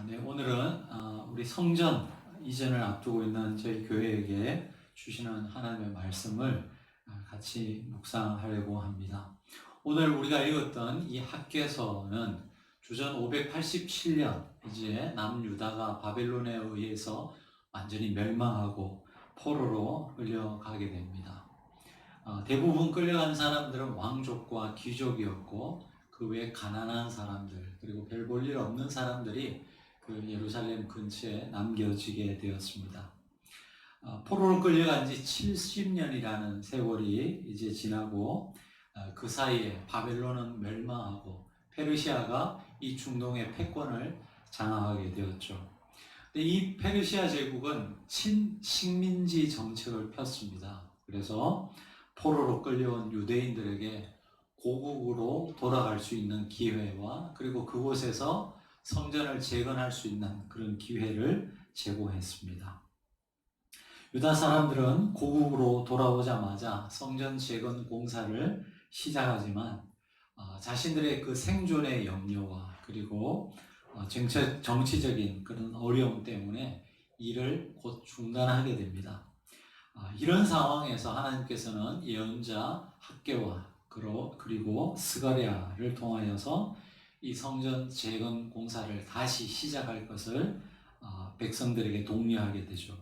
네, 오늘은 우리 성전 이전을 앞두고 있는 저희 교회에게 주시는 하나님의 말씀을 같이 묵상하려고 합니다. 오늘 우리가 읽었던 이 학개서는 주전 587년 이제 남유다가 바벨론에 의해서 완전히 멸망하고 포로로 끌려가게 됩니다. 대부분 끌려간 사람들은 왕족과 귀족이었고 그 외에 가난한 사람들 그리고 별 볼 일 없는 사람들이 그 예루살렘 근처에 남겨지게 되었습니다. 포로로 끌려간 지 70년이라는 세월이 이제 지나고 그 사이에 바벨론은 멸망하고 페르시아가 이 중동의 패권을 장악하게 되었죠. 근데 이 페르시아 제국은 친식민지 정책을 폈습니다. 그래서 포로로 끌려온 유대인들에게 고국으로 돌아갈 수 있는 기회와 그리고 그곳에서 성전을 재건할 수 있는 그런 기회를 제공했습니다. 유다 사람들은 고국으로 돌아오자마자 성전 재건 공사를 시작하지만 자신들의 그 생존의 염려와 그리고 정치적인 그런 어려움 때문에 일을 곧 중단하게 됩니다. 이런 상황에서 하나님께서는 예언자 학개와 그리고 스가랴를 통하여서 이 성전 재건 공사를 다시 시작할 것을 백성들에게 독려하게 되죠.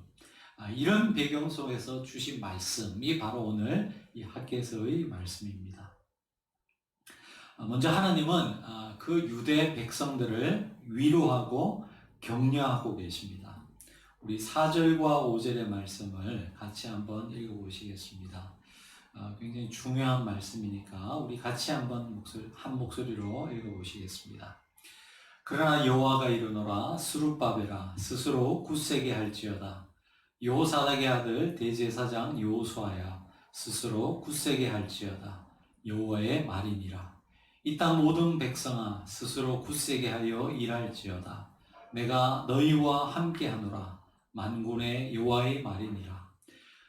이런 배경 속에서 주신 말씀이 바로 오늘 이 학개서의 말씀입니다. 먼저 하나님은 그 유대 백성들을 위로하고 격려하고 계십니다. 우리 4절과 5절의 말씀을 같이 한번 읽어보시겠습니다. 굉장히 중요한 말씀이니까 우리 같이 한번 한 목소리로 읽어보시겠습니다. 그러나 여호와가 이르노라 스룹바벨아 스스로 굳세게 할지어다. 여호사닥의 아들 대제사장 여호수아야 스스로 굳세게 할지어다. 여호와의 말이니라. 이 땅 모든 백성아 스스로 굳세게 하여 일할지어다. 내가 너희와 함께하노라. 만군의 여호와의 말이니라.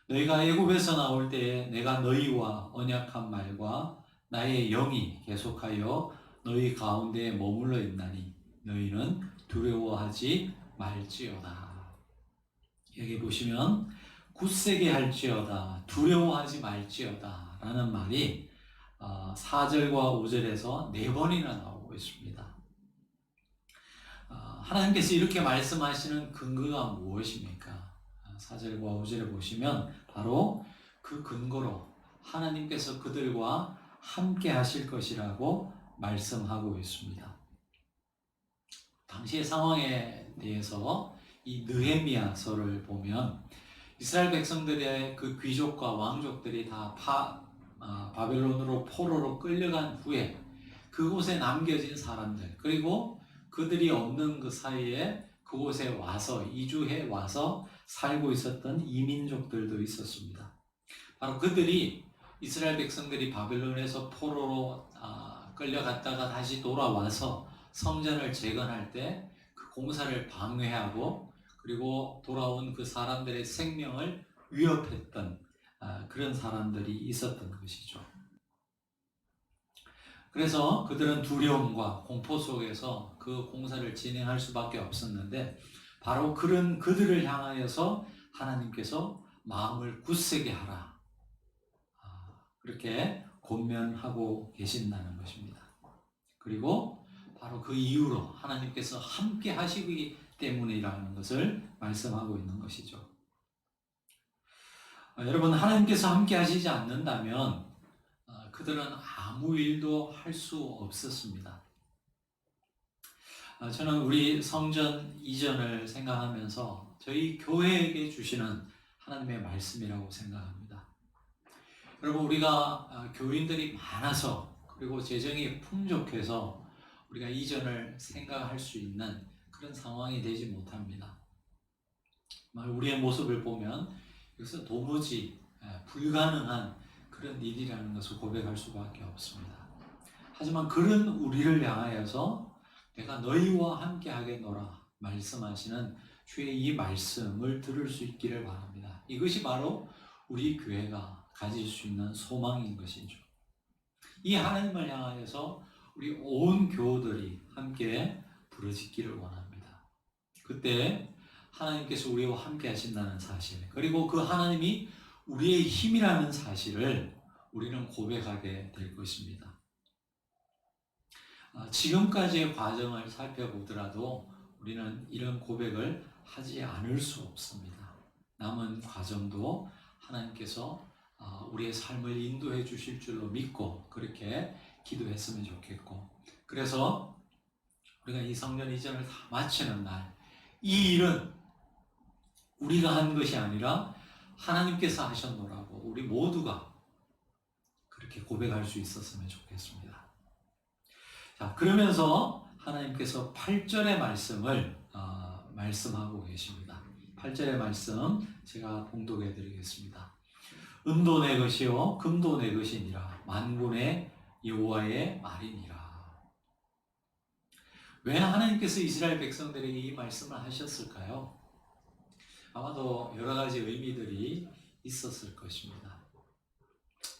너희가 애굽에서 나올 때에 내가 너희와 언약한 말과 나의 영이 계속하여 너희 가운데에 머물러 있나니 너희는 두려워하지 말지어다. 여기 보시면 굳세게 할지어다, 두려워하지 말지어다 라는 말이 4절과 5절에서 4번이나 나오고 있습니다. 하나님께서 이렇게 말씀하시는 근거가 무엇입니까? 4절과 5절에 보시면 바로 그 근거로 하나님께서 그들과 함께 하실 것이라고 말씀하고 있습니다. 당시의 상황에 대해서 이 느헤미야서를 보면 이스라엘 백성들의 그 귀족과 왕족들이 다 바벨론으로 포로로 끌려간 후에 그곳에 남겨진 사람들 그리고 그들이 없는 그 사이에 그곳에 와서 이주해 와서 살고 있었던 이민족들도 있었습니다. 바로 그들이 이스라엘 백성들이 바벨론에서 포로로 끌려갔다가 다시 돌아와서 성전을 재건할 때 그 공사를 방해하고 그리고 돌아온 그 사람들의 생명을 위협했던 그런 사람들이 있었던 것이죠. 그래서 그들은 두려움과 공포 속에서 그 공사를 진행할 수밖에 없었는데 바로 그런 그들을 향하여서 하나님께서 마음을 굳세게 하라 그렇게 권면하고 계신다는 것입니다. 그리고 바로 그 이유로 하나님께서 함께 하시기 때문이라는 것을 말씀하고 있는 것이죠. 여러분 하나님께서 함께 하시지 않는다면 그들은 아무 일도 할 수 없었습니다. 저는 우리 성전 이전을 생각하면서 저희 교회에게 주시는 하나님의 말씀이라고 생각합니다. 여러분 우리가 교인들이 많아서 그리고 재정이 풍족해서 우리가 이전을 생각할 수 있는 그런 상황이 되지 못합니다. 우리의 모습을 보면 여기서 도무지 불가능한 그런 일이라는 것을 고백할 수밖에 없습니다. 하지만 그런 우리를 향하여서 내가 너희와 함께 하겠노라 말씀하시는 주의 이 말씀을 들을 수 있기를 바랍니다. 이것이 바로 우리 교회가 가질 수 있는 소망인 것이죠. 이 하나님을 향하여서 우리 온 교우들이 함께 부르짖기를 원합니다. 그때 하나님께서 우리와 함께 하신다는 사실, 그리고 그 하나님이 우리의 힘이라는 사실을 우리는 고백하게 될 것입니다. 지금까지의 과정을 살펴보더라도 우리는 이런 고백을 하지 않을 수 없습니다. 남은 과정도 하나님께서 우리의 삶을 인도해 주실 줄로 믿고 그렇게 기도했으면 좋겠고, 그래서 우리가 이 성전 이전을 다 마치는 날, 이 일은 우리가 한 것이 아니라 하나님께서 하셨노라고 우리 모두가 그렇게 고백할 수 있었으면 좋겠습니다. 자, 그러면서 하나님께서 8절의 말씀을 말씀하고 계십니다. 8절의 말씀 제가 봉독해 드리겠습니다. 은도 내 것이요 금도 내 것이니라, 만군의 여호와의 말이니라. 왜 하나님께서 이스라엘 백성들에게 이 말씀을 하셨을까요? 아마도 여러 가지 의미들이 있었을 것입니다.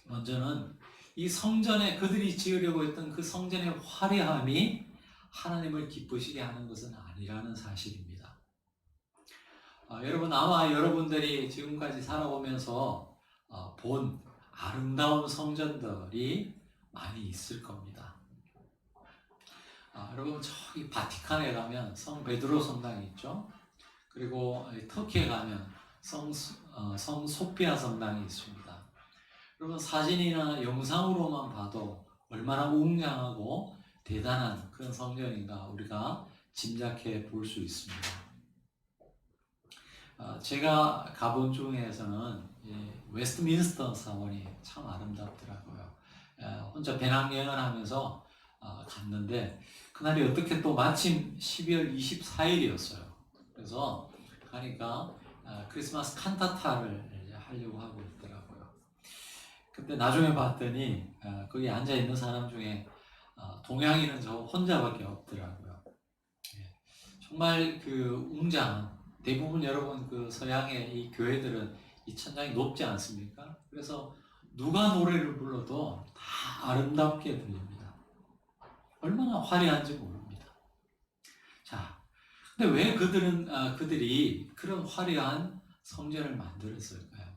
먼저는 이 성전에 그들이 지으려고 했던 그 성전의 화려함이 하나님을 기쁘시게 하는 것은 아니라는 사실입니다. 여러분, 아마 여러분들이 지금까지 살아오면서 본 아름다운 성전들이 많이 있을 겁니다. 여러분, 저기 바티칸에 가면 성 베드로 성당이 있죠. 그리고 터키에 가면 성 소피아 성당이 있습니다. 여러분, 사진이나 영상으로만 봐도 얼마나 웅장하고 대단한 그런 성전인가 우리가 짐작해 볼 수 있습니다. 제가 가본 중에서는 웨스트민스터 사원이 참 아름답더라고요. 혼자 배낭여행을 하면서 갔는데, 그날이 어떻게 또 마침 12월 24일이었어요. 그래서 가니까 크리스마스 칸타타를 하려고 하고 있더라고요. 근데 나중에 봤더니 거기 앉아있는 사람 중에 동양인은 저 혼자밖에 없더라고요. 정말 그 웅장한, 대부분 여러분 그 서양의 이 교회들은 이 천장이 높지 않습니까? 그래서 누가 노래를 불러도 다 아름답게 들립니다. 얼마나 화려한지 모릅니다. 자, 근데 왜 그들이 그런 화려한 성전을 만들었을까요?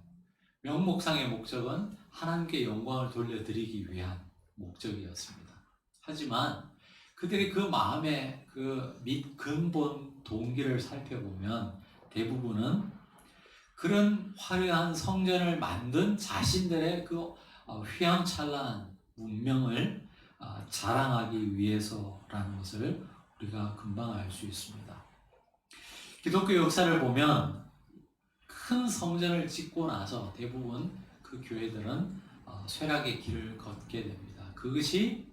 명목상의 목적은 하나님께 영광을 돌려드리기 위한 목적이었습니다. 하지만 그들이 그 마음의 그 및 근본 동기를 살펴보면 대부분은 그런 화려한 성전을 만든 자신들의 그 휘황찬란한 문명을 자랑하기 위해서라는 것을 우리가 금방 알 수 있습니다. 기독교 역사를 보면 큰 성전을 짓고 나서 대부분 그 교회들은 쇠락의 길을 걷게 됩니다. 그것이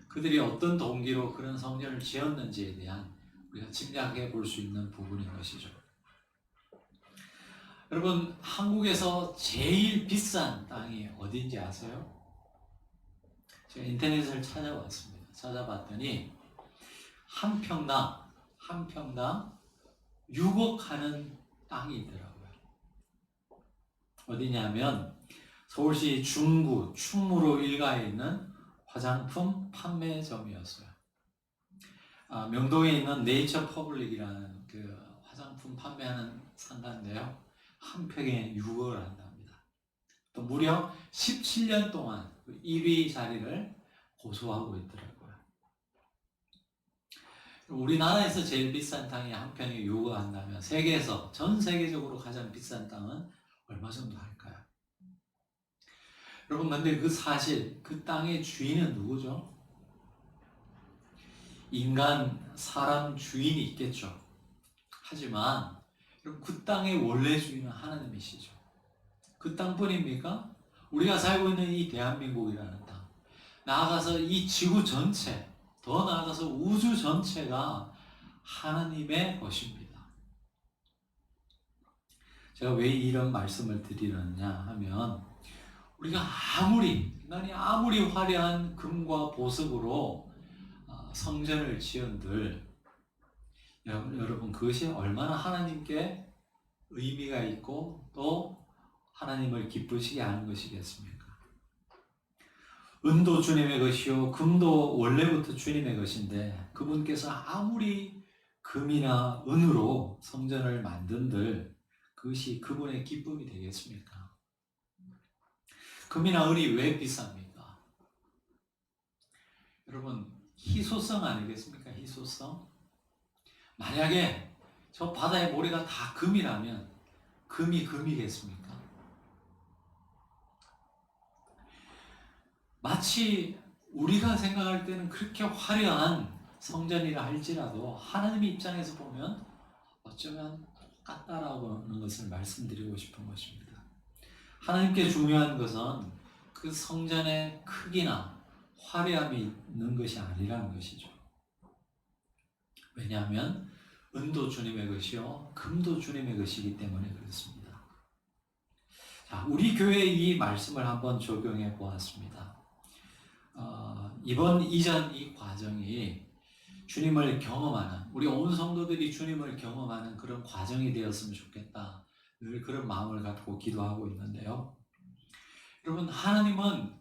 그들이 어떤 동기로 그런 성전을 지었는지에 대한 우리가 짐작해 볼 수 있는 부분인 것이죠. 여러분, 한국에서 제일 비싼 땅이 어딘지 아세요? 제가 인터넷을 찾아봤습니다. 찾아봤더니 한 평당 6억 하는 땅이 있더라고요. 어디냐면 서울시 중구 충무로 일가에 있는 화장품 판매점이었어요. 명동에 있는 네이처 퍼블릭이라는 그 화장품 판매하는 상가인데요. 한 평에 6억을 한답니다. 또 무려 17년 동안 1위 자리를 고수하고 있더라고요. 우리나라에서 제일 비싼 땅이 한 평에 6억 한다면 전 세계적으로 가장 비싼 땅은 얼마 정도 할까요? 여러분, 근데 그 사실 그 땅의 주인은 누구죠? 사람 주인이 있겠죠. 하지만 여러분, 그 땅의 원래 주인은 하나님이시죠. 그 땅뿐입니까? 우리가 살고 있는 이 대한민국이라는 땅, 나아가서 이 지구 전체, 더 나아가서 우주 전체가 하나님의 것입니다. 제가 왜 이런 말씀을 드리느냐 하면, 우리가 인간이 아무리 화려한 금과 보석으로 성전을 지은들, 여러분, 그것이 얼마나 하나님께 의미가 있고 또 하나님을 기쁘시게 하는 것이겠습니까? 은도 주님의 것이요 금도 원래부터 주님의 것인데, 그분께서 아무리 금이나 은으로 성전을 만든들 그것이 그분의 기쁨이 되겠습니까? 금이나 은이 왜 비쌉니까? 여러분, 희소성 아니겠습니까? 희소성. 만약에 저 바다의 모래가 다 금이라면 금이 금이겠습니까? 마치 우리가 생각할 때는 그렇게 화려한 성전이라 할지라도 하나님 입장에서 보면 어쩌면 똑같다라고 하는 것을 말씀드리고 싶은 것입니다. 하나님께 중요한 것은 그 성전의 크기나 화려함이 있는 것이 아니라는 것이죠. 왜냐하면 은도 주님의 것이요 금도 주님의 것이기 때문에 그렇습니다. 자, 우리 교회에 이 말씀을 한번 적용해 보았습니다. 이번 이전 이 과정이 주님을 경험하는, 우리 온 성도들이 주님을 경험하는 그런 과정이 되었으면 좋겠다. 늘 그런 마음을 갖고 기도하고 있는데요. 여러분, 하나님은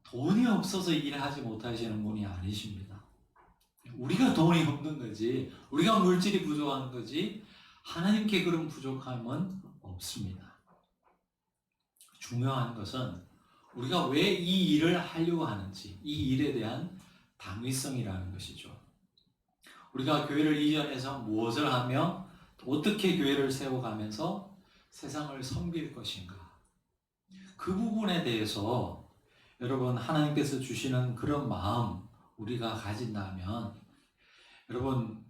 돈이 없어서 일하지 못하시는 분이 아니십니다. 우리가 돈이 없는 거지, 우리가 물질이 부족한 거지, 하나님께 그런 부족함은 없습니다. 중요한 것은 우리가 왜 이 일을 하려고 하는지, 이 일에 대한 당위성이라는 것이죠. 우리가 교회를 이전해서 무엇을 하며 어떻게 교회를 세워가면서 세상을 섬길 것인가. 그 부분에 대해서 여러분 하나님께서 주시는 그런 마음 우리가 가진다면 여러분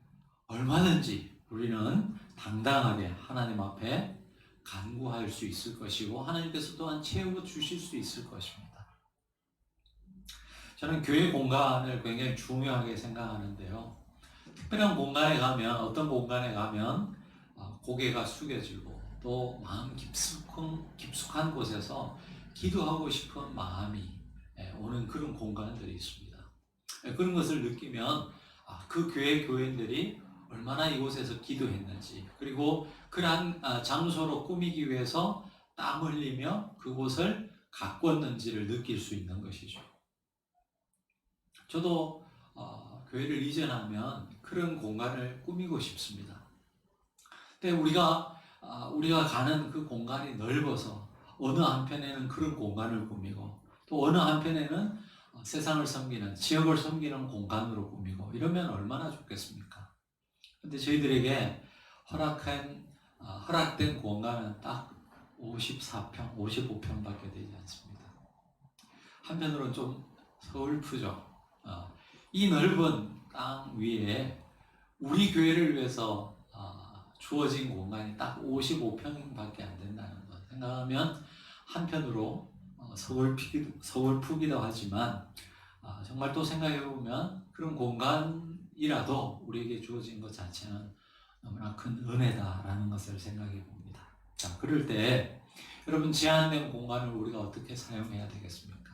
얼마든지 우리는 당당하게 하나님 앞에 간구할 수 있을 것이고 하나님께서 또한 채워 주실 수 있을 것입니다. 저는 교회 공간을 굉장히 중요하게 생각하는데요. 특별한 공간에 가면 어떤 공간에 가면 고개가 숙여지고 또 마음 깊숙한 곳에서 기도하고 싶은 마음이 오는 그런 공간들이 있습니다. 그런 것을 느끼면 그 교회 교인들이 얼마나 이곳에서 기도했는지 그리고 그러한 장소로 꾸미기 위해서 땀 흘리며 그곳을 가꿨는지를 느낄 수 있는 것이죠. 저도 교회를 이전하면 그런 공간을 꾸미고 싶습니다. 근데 우리가 가는 그 공간이 넓어서 어느 한편에는 그런 공간을 꾸미고 또 어느 한편에는 세상을 섬기는 지역을 섬기는 공간으로 꾸미고 이러면 얼마나 좋겠습니까? 근데 저희들에게 허락된 공간은 딱 54평, 55평밖에 되지 않습니다. 한편으로는 좀 서글프죠. 이 넓은 땅 위에 우리 교회를 위해서 주어진 공간이 딱 55평밖에 안 된다는 것 생각하면 한편으로 서글프기도 하지만 정말 또 생각해보면 그런 공간이라도 우리에게 주어진 것 자체는 너무나 큰 은혜다라는 것을 생각해 봅니다. 자, 그럴 때 여러분 제한된 공간을 우리가 어떻게 사용해야 되겠습니까?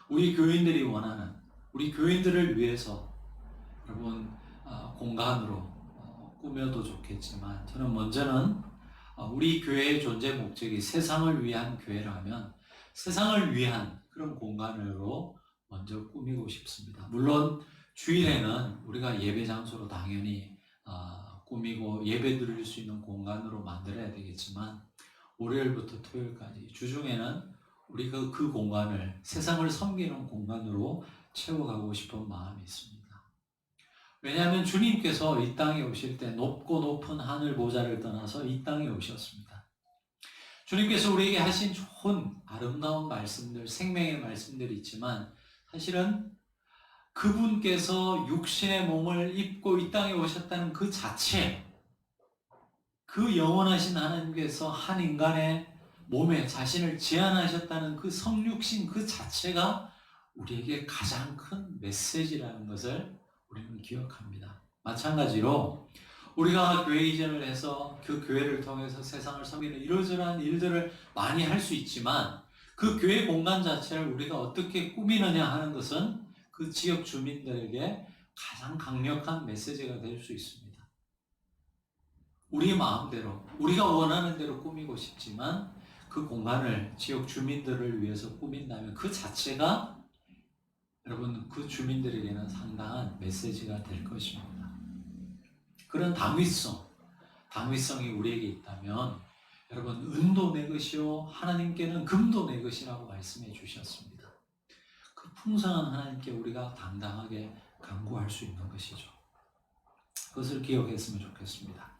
우리 교인들이 원하는 우리 교인들을 위해서 여러분 공간으로 꾸며도 좋겠지만 저는 먼저는 우리 교회의 존재 목적이 세상을 위한 교회라면 세상을 위한 그런 공간으로 먼저 꾸미고 싶습니다. 물론 주일에는 우리가 예배 장소로 당연히 꾸미고 예배 드릴 수 있는 공간으로 만들어야 되겠지만 월요일부터 토요일까지 주중에는 우리가 그 공간을 세상을 섬기는 공간으로 채워가고 싶은 마음이 있습니다. 왜냐하면 주님께서 이 땅에 오실 때 높고 높은 하늘 보좌를 떠나서 이 땅에 오셨습니다. 주님께서 우리에게 하신 좋은 아름다운 말씀들, 생명의 말씀들이 있지만 사실은 그분께서 육신의 몸을 입고 이 땅에 오셨다는 그 자체, 그 영원하신 하나님께서 한 인간의 몸에 자신을 제한하셨다는 그 성육신 그 자체가 우리에게 가장 큰 메시지라는 것을 우리는 기억합니다. 마찬가지로 우리가 교회 이전을 해서 그 교회를 통해서 세상을 섬기는 이러저러한 일들을 많이 할 수 있지만 그 교회 공간 자체를 우리가 어떻게 꾸미느냐 하는 것은 그 지역 주민들에게 가장 강력한 메시지가 될 수 있습니다. 우리 마음대로 우리가 원하는 대로 꾸미고 싶지만 그 공간을 지역 주민들을 위해서 꾸민다면 그 자체가 여러분 그 주민들에게는 상당한 메시지가 될 것입니다. 그런 당위성이 우리에게 있다면 여러분 은도 내 것이요 하나님께는 금도 내 것이라고 말씀해 주셨습니다. 그 풍성한 하나님께 우리가 당당하게 간구할 수 있는 것이죠. 그것을 기억했으면 좋겠습니다.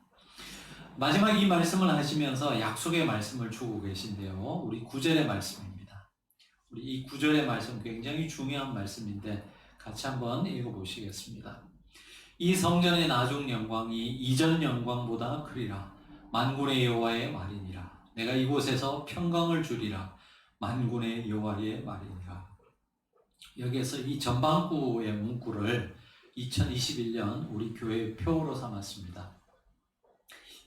마지막 이 말씀을 하시면서 약속의 말씀을 주고 계신데요. 우리 9절의 말씀입니다. 우리 이 9절의 말씀 굉장히 중요한 말씀인데 같이 한번 읽어보시겠습니다. 이 성전의 나중 영광이 이전 영광보다 크리라. 만군의 여호와의 말이니라. 내가 이곳에서 평강을 주리라. 만군의 여호와의 말이니라. 여기에서 이 전반부의 문구를 2021년 우리 교회의 표어로 삼았습니다.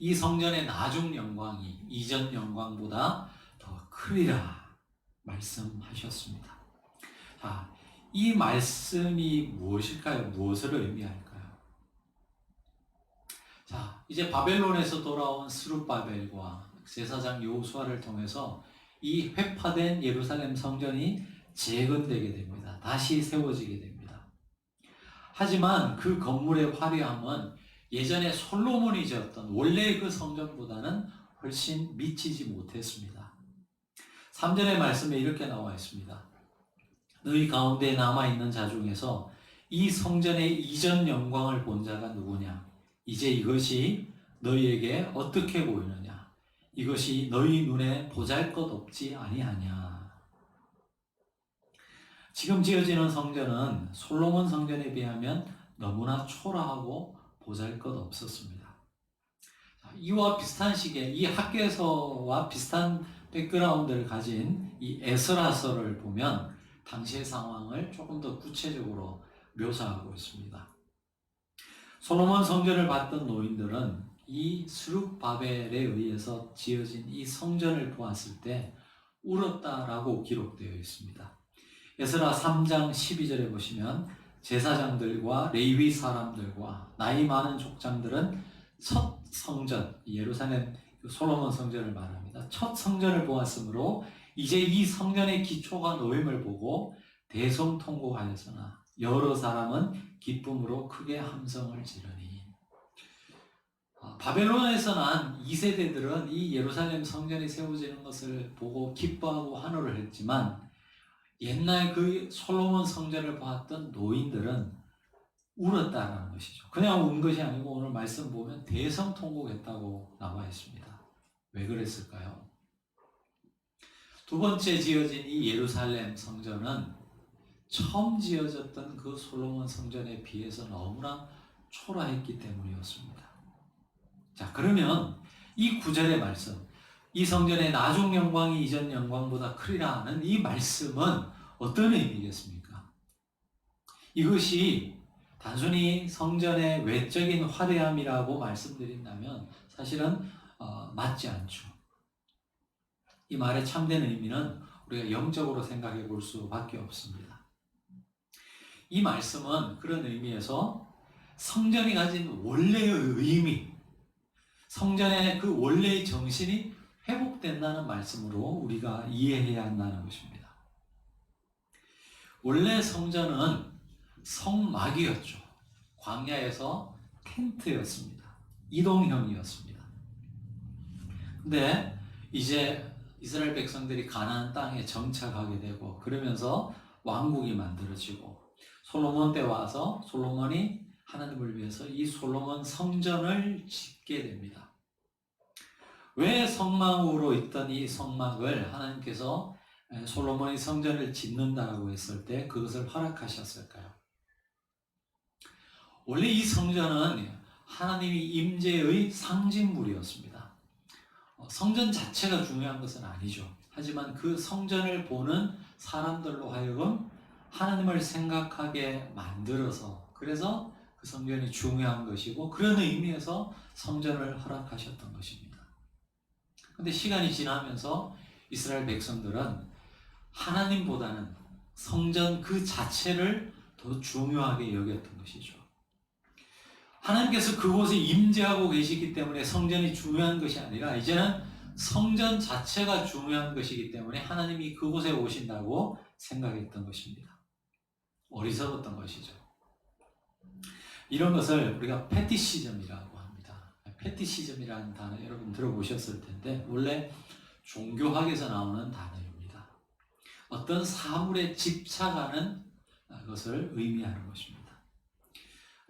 이 성전의 나중 영광이 이전 영광보다 더 크리라 말씀하셨습니다. 자, 이 말씀이 무엇일까요? 무엇을 의미할까요? 자, 이제 바벨론에서 돌아온 스룹바벨과 제사장 여호수아를 통해서 이 회파된 예루살렘 성전이 재건되게 됩니다. 다시 세워지게 됩니다. 하지만 그 건물의 화려함은 예전에 솔로몬이 지었던 원래 그 성전보다는 훨씬 미치지 못했습니다. 3절의 말씀에 이렇게 나와 있습니다. 너희 가운데 남아있는 자 중에서 이 성전의 이전 영광을 본 자가 누구냐? 이제 이것이 너희에게 어떻게 보이느냐? 이것이 너희 눈에 보잘것없지 아니하냐? 지금 지어지는 성전은 솔로몬 성전에 비하면 너무나 초라하고 보잘것없었습니다. 이와 비슷한 시기에 이 학개서와 비슷한 백그라운드를 가진 이 에스라서를 보면 당시의 상황을 조금 더 구체적으로 묘사하고 있습니다. 솔로몬 성전을 봤던 노인들은 이 스룹바벨에 의해서 지어진 이 성전을 보았을 때 울었다라고 기록되어 있습니다. 에스라 3장 12절에 보시면 제사장들과 레위 사람들과 나이 많은 족장들은 첫 성전, 예루살렘 솔로몬 성전을 말합니다. 첫 성전을 보았으므로 이제 이 성전의 기초가 놓임을 보고 대성통곡하였으나 여러 사람은 기쁨으로 크게 함성을 지르니. 바벨론에서 난 2세대들은 이 예루살렘 성전이 세워지는 것을 보고 기뻐하고 환호를 했지만 옛날 그 솔로몬 성전을 보았던 노인들은 울었다는 것이죠. 그냥 운 것이 아니고 오늘 말씀 보면 대성통곡했다고 나와 있습니다. 왜 그랬을까요? 두 번째 지어진 이 예루살렘 성전은 처음 지어졌던 그 솔로몬 성전에 비해서 너무나 초라했기 때문이었습니다. 자, 그러면 이 9절의 말씀, 이 성전의 나중 영광이 이전 영광보다 크리라 하는 이 말씀은 어떤 의미겠습니까? 이것이 단순히 성전의 외적인 화려함이라고 말씀드린다면 사실은 맞지 않죠. 이 말의 참된 의미는 우리가 영적으로 생각해 볼 수밖에 없습니다. 이 말씀은 그런 의미에서 성전이 가진 원래의 의미, 성전의 그 원래의 정신이 회복된다는 말씀으로 우리가 이해해야 한다는 것입니다. 원래 성전은 성막이었죠. 광야에서 텐트였습니다. 이동형이었습니다. 근데 이제 이스라엘 백성들이 가나안 땅에 정착하게 되고 그러면서 왕국이 만들어지고 솔로몬 때 와서 솔로몬이 하나님을 위해서 이 솔로몬 성전을 짓게 됩니다. 왜 성막으로 있던 이 성막을 하나님께서 솔로몬이 성전을 짓는다고 했을 때 그것을 허락하셨을까요? 원래 이 성전은 하나님이 임재의 상징물이었습니다. 성전 자체가 중요한 것은 아니죠. 하지만 그 성전을 보는 사람들로 하여금 하나님을 생각하게 만들어서 그래서 그 성전이 중요한 것이고 그런 의미에서 성전을 허락하셨던 것입니다. 그런데 시간이 지나면서 이스라엘 백성들은 하나님보다는 성전 그 자체를 더 중요하게 여겼던 것이죠. 하나님께서 그곳에 임재하고 계시기 때문에 성전이 중요한 것이 아니라 이제는 성전 자체가 중요한 것이기 때문에 하나님이 그곳에 오신다고 생각했던 것입니다. 어리석었던 것이죠. 이런 것을 우리가 패티시즘이라고 합니다. 패티시즘이라는 단어 여러분 들어보셨을 텐데 원래 종교학에서 나오는 단어입니다. 어떤 사물에 집착하는 것을 의미하는 것입니다.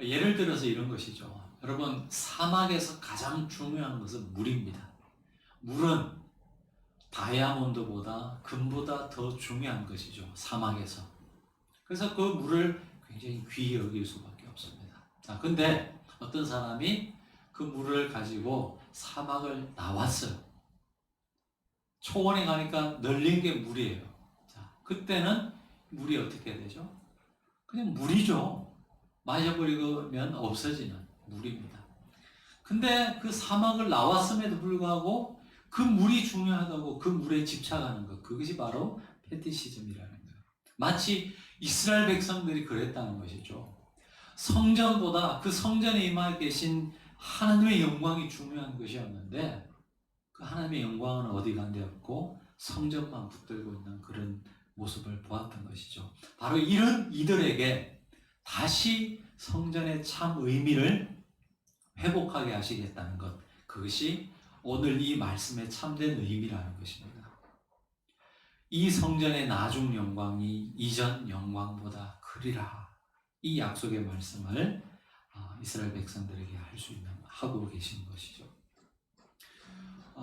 예를 들어서 이런 것이죠. 여러분, 사막에서 가장 중요한 것은 물입니다. 물은 다이아몬드보다 금보다 더 중요한 것이죠. 사막에서. 그래서 그 물을 굉장히 귀히 여길 수밖에 없습니다. 자, 근데 어떤 사람이 그 물을 가지고 사막을 나왔어요. 초원에 가니까 널린 게 물이에요. 자, 그때는 물이 어떻게 되죠? 그냥 물이죠. 마셔버리면 없어지는 물입니다. 근데 그 사막을 나왔음에도 불구하고 그 물이 중요하다고 그 물에 집착하는 것, 그것이 바로 패티시즘이라는 거예요. 마치 이스라엘 백성들이 그랬다는 것이죠. 성전보다 그 성전에 임하 계신 하나님의 영광이 중요한 것이었는데 그 하나님의 영광은 어디 간데없고 성전만 붙들고 있는 그런 모습을 보았던 것이죠. 바로 이런 이들에게 다시 성전의 참 의미를 회복하게 하시겠다는 것, 그것이 오늘 이 말씀의 참된 의미라는 것입니다. 이 성전의 나중 영광이 이전 영광보다 크리라. 이 약속의 말씀을 이스라엘 백성들에게 하고 계신 것이죠.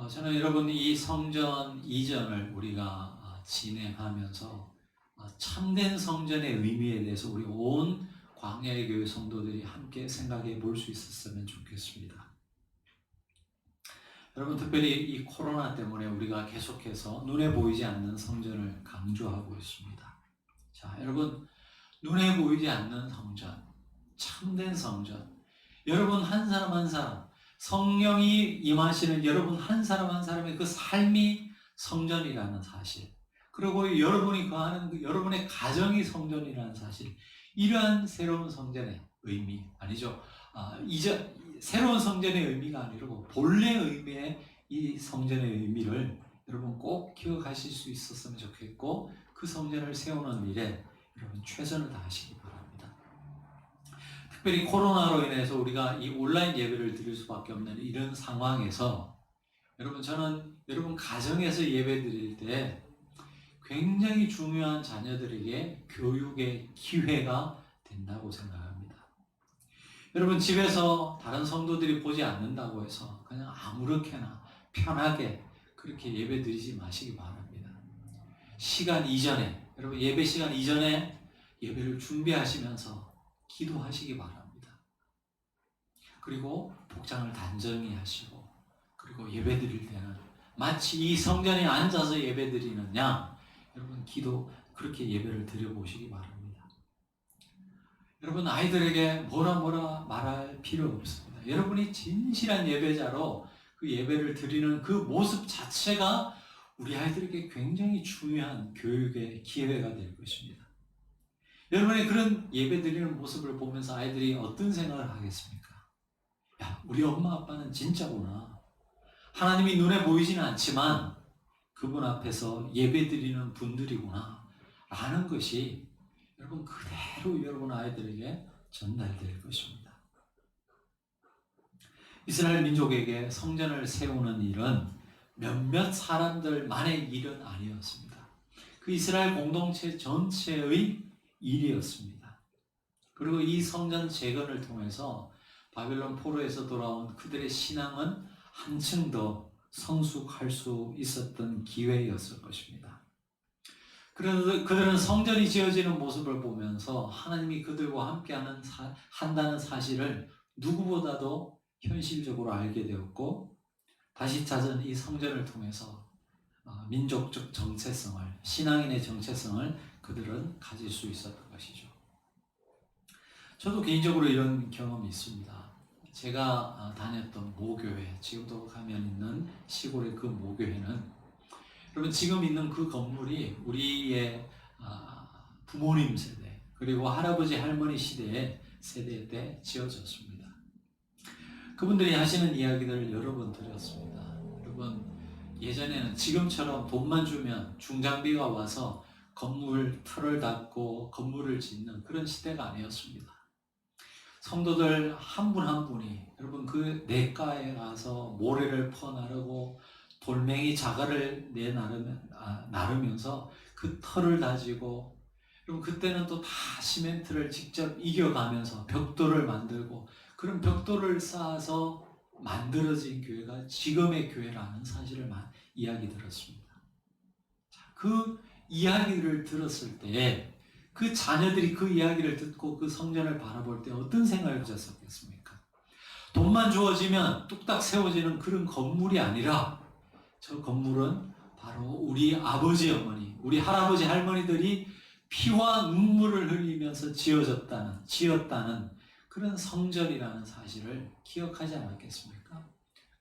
저는 여러분 이 성전 이전을 우리가 진행하면서 참된 성전의 의미에 대해서 우리 온 광야의 교회 성도들이 함께 생각해 볼 수 있었으면 좋겠습니다. 여러분, 특별히 이 코로나 때문에 우리가 계속해서 눈에 보이지 않는 성전을 강조하고 있습니다. 자, 여러분, 눈에 보이지 않는 성전, 참된 성전, 여러분 한 사람 한 사람, 성령이 임하시는 여러분 한 사람 한 사람의 그 삶이 성전이라는 사실, 그리고 여러분이 거하는 그 여러분의 가정이 성전이라는 사실, 이러한 새로운 성전의 의미, 아니죠. 새로운 성전의 의미가 아니고 본래 의미의 이 성전의 의미를 여러분 꼭 기억하실 수 있었으면 좋겠고, 그 성전을 세우는 일에 여러분 최선을 다하시기 바랍니다. 특별히 코로나로 인해서 우리가 이 온라인 예배를 드릴 수밖에 없는 이런 상황에서 저는 여러분 가정에서 예배 드릴 때 굉장히 중요한 자녀들에게 교육의 기회가 된다고 생각합니다. 여러분 집에서 다른 성도들이 보지 않는다고 해서 그냥 아무렇게나 편하게 그렇게 예배 드리지 마시기 바랍니다. 시간 이전에, 여러분 예배 시간 이전에 예배를 준비하시면서 기도하시기 바랍니다. 그리고 복장을 단정히 하시고, 그리고 예배 드릴 때는 마치 이 성전에 앉아서 예배 드리느냐, 여러분 그렇게 예배를 드려보시기 바랍니다. 여러분 아이들에게 뭐라 말할 필요 없습니다. 여러분이 진실한 예배자로 그 예배를 드리는 그 모습 자체가 우리 아이들에게 굉장히 중요한 교육의 기회가 될 것입니다. 여러분의 그런 예배 드리는 모습을 보면서 아이들이 어떤 생각을 하겠습니까? 야, 우리 엄마 아빠는 진짜구나. 하나님이 눈에 보이지는 않지만 그분 앞에서 예배 드리는 분들이구나 라는 것이 여러분 그대로 여러분 아이들에게 전달될 것입니다. 이스라엘 민족에게 성전을 세우는 일은 몇몇 사람들만의 일은 아니었습니다. 그 이스라엘 공동체 전체의 일이었습니다. 그리고 이 성전 재건을 통해서 바벨론 포로에서 돌아온 그들의 신앙은 한층 더 성숙할 수 있었던 기회였을 것입니다. 그래서 그들은 성전이 지어지는 모습을 보면서 하나님이 그들과 한다는 사실을 누구보다도 현실적으로 알게 되었고, 다시 찾은 이 성전을 통해서 민족적 정체성을, 신앙인의 정체성을 그들은 가질 수 있었던 것이죠. 저도 개인적으로 이런 경험이 있습니다. 제가 다녔던 모교회, 지금도 가면 있는 시골의 그 모교회는 여러분 지금 있는 그 건물이 우리의 부모님 세대, 그리고 할아버지 할머니 세대 때 지어졌습니다. 그분들이 하시는 이야기들을 여러 번 들었습니다. 여러분 예전에는 지금처럼 돈만 주면 중장비가 와서 건물 틀을 닫고 건물을 짓는 그런 시대가 아니었습니다. 성도들 한 분 한 분이 여러분 그 냇가에 가서 모래를 퍼나르고 돌멩이 자갈을 나르면서 그 털을 다지고, 그럼 그때는 또 다 시멘트를 직접 이겨가면서 벽돌을 만들고, 그런 벽돌을 쌓아서 만들어진 교회가 지금의 교회라는 사실을 이야기 들었습니다. 그 이야기를 들었을 때 그 자녀들이 그 이야기를 듣고 그 성전을 바라볼 때 어떤 생각을 가졌었겠습니까? 돈만 주어지면 뚝딱 세워지는 그런 건물이 아니라, 저 건물은 바로 우리 아버지 어머니, 우리 할아버지 할머니들이 피와 눈물을 흘리면서 지었다는 그런 성전이라는 사실을 기억하지 않았겠습니까?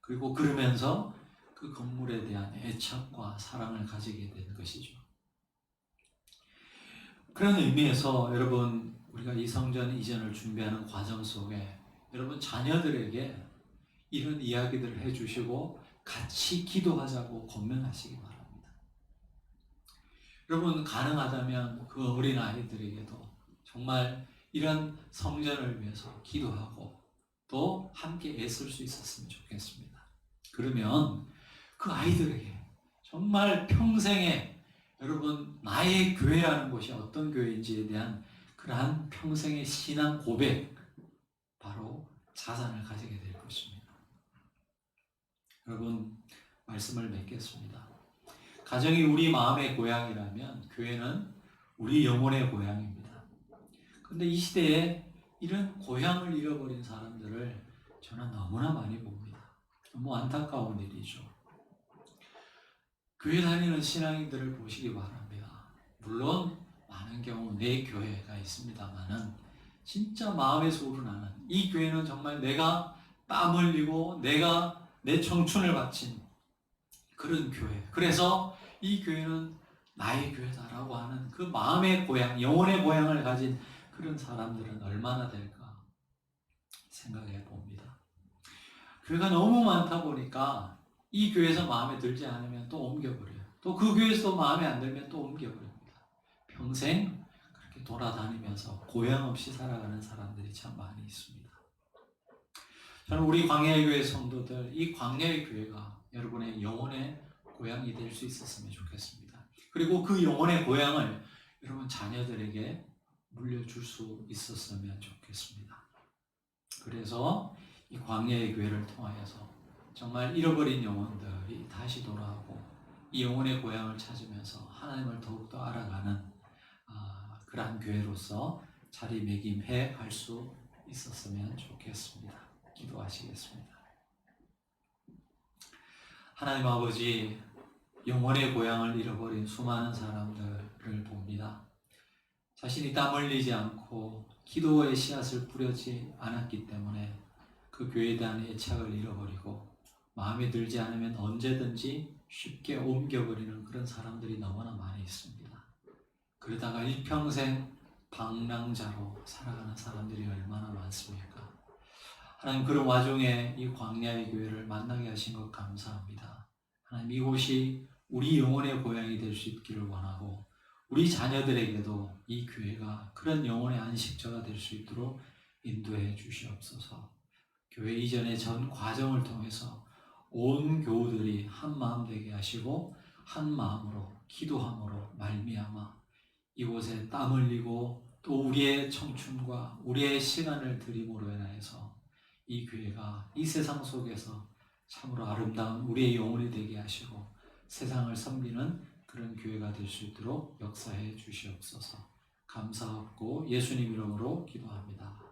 그리고 그러면서 그 건물에 대한 애착과 사랑을 가지게 된 것이죠. 그런 의미에서 여러분, 우리가 이 성전 이전을 준비하는 과정 속에 여러분 자녀들에게 이런 이야기들을 해주시고 같이 기도하자고 권면하시기 바랍니다. 여러분, 가능하다면 그 어린 아이들에게도 정말 이런 성전을 위해서 기도하고 또 함께 애쓸 수 있었으면 좋겠습니다. 그러면 그 아이들에게 정말 평생에 여러분 나의 교회라는 곳이 어떤 교회인지에 대한 그러한 평생의 신앙 고백, 바로 자산을 가지게 될 것입니다. 여러분, 말씀을 맺겠습니다. 가정이 우리 마음의 고향이라면 교회는 우리 영혼의 고향입니다. 그런데 이 시대에 이런 고향을 잃어버린 사람들을 저는 너무나 많이 봅니다. 너무 안타까운 일이죠. 교회 다니는 신앙인들을 보시기 바랍니다. 물론 많은 경우 내 교회가 있습니다만은 진짜 마음에서 우러나는, 이 교회는 정말 내가 땀 흘리고 내가 내 청춘을 바친 그런 교회, 그래서 이 교회는 나의 교회다라고 하는 그 마음의 고향, 영혼의 고향을 가진 그런 사람들은 얼마나 될까 생각해 봅니다. 교회가 너무 많다 보니까 이 교회에서 마음에 들지 않으면 또 옮겨버려요. 또 그 교회에서 마음에 안 들면 또 옮겨버립니다. 평생 그렇게 돌아다니면서 고향 없이 살아가는 사람들이 참 많이 있습니다. 저는 우리 광야의 교회 성도들, 이 광야의 교회가 여러분의 영혼의 고향이 될 수 있었으면 좋겠습니다. 그리고 그 영혼의 고향을 여러분 자녀들에게 물려줄 수 있었으면 좋겠습니다. 그래서 이 광야의 교회를 통하여서 정말 잃어버린 영혼들이 다시 돌아오고 이 영혼의 고향을 찾으면서 하나님을 더욱더 알아가는 그러한 교회로서 자리매김해 갈 수 있었으면 좋겠습니다. 기도하시겠습니다. 하나님 아버지, 영혼의 고향을 잃어버린 수많은 사람들을 봅니다. 자신이 땀 흘리지 않고 기도의 씨앗을 뿌리지 않았기 때문에 그 교회에 대한 애착을 잃어버리고 마음에 들지 않으면 언제든지 쉽게 옮겨버리는 그런 사람들이 너무나 많이 있습니다. 그러다가 일평생 방랑자로 살아가는 사람들이 얼마나 많습니까? 하나님, 그런 와중에 이 광야의 교회를 만나게 하신 것 감사합니다. 하나님, 이곳이 우리 영혼의 고향이 될 수 있기를 원하고 우리 자녀들에게도 이 교회가 그런 영혼의 안식처가 될 수 있도록 인도해 주시옵소서. 교회 이전의 전 과정을 통해서 온 교우들이 한 마음 되게 하시고 한 마음으로 기도함으로 말미암아 이곳에 땀 흘리고 또 우리의 청춘과 우리의 시간을 드림으로 인하여서 이 교회가 이 세상 속에서 참으로 아름다운 우리의 영혼이 되게 하시고 세상을 섬기는 그런 교회가 될 수 있도록 역사해 주시옵소서. 감사하고 예수님 이름으로 기도합니다.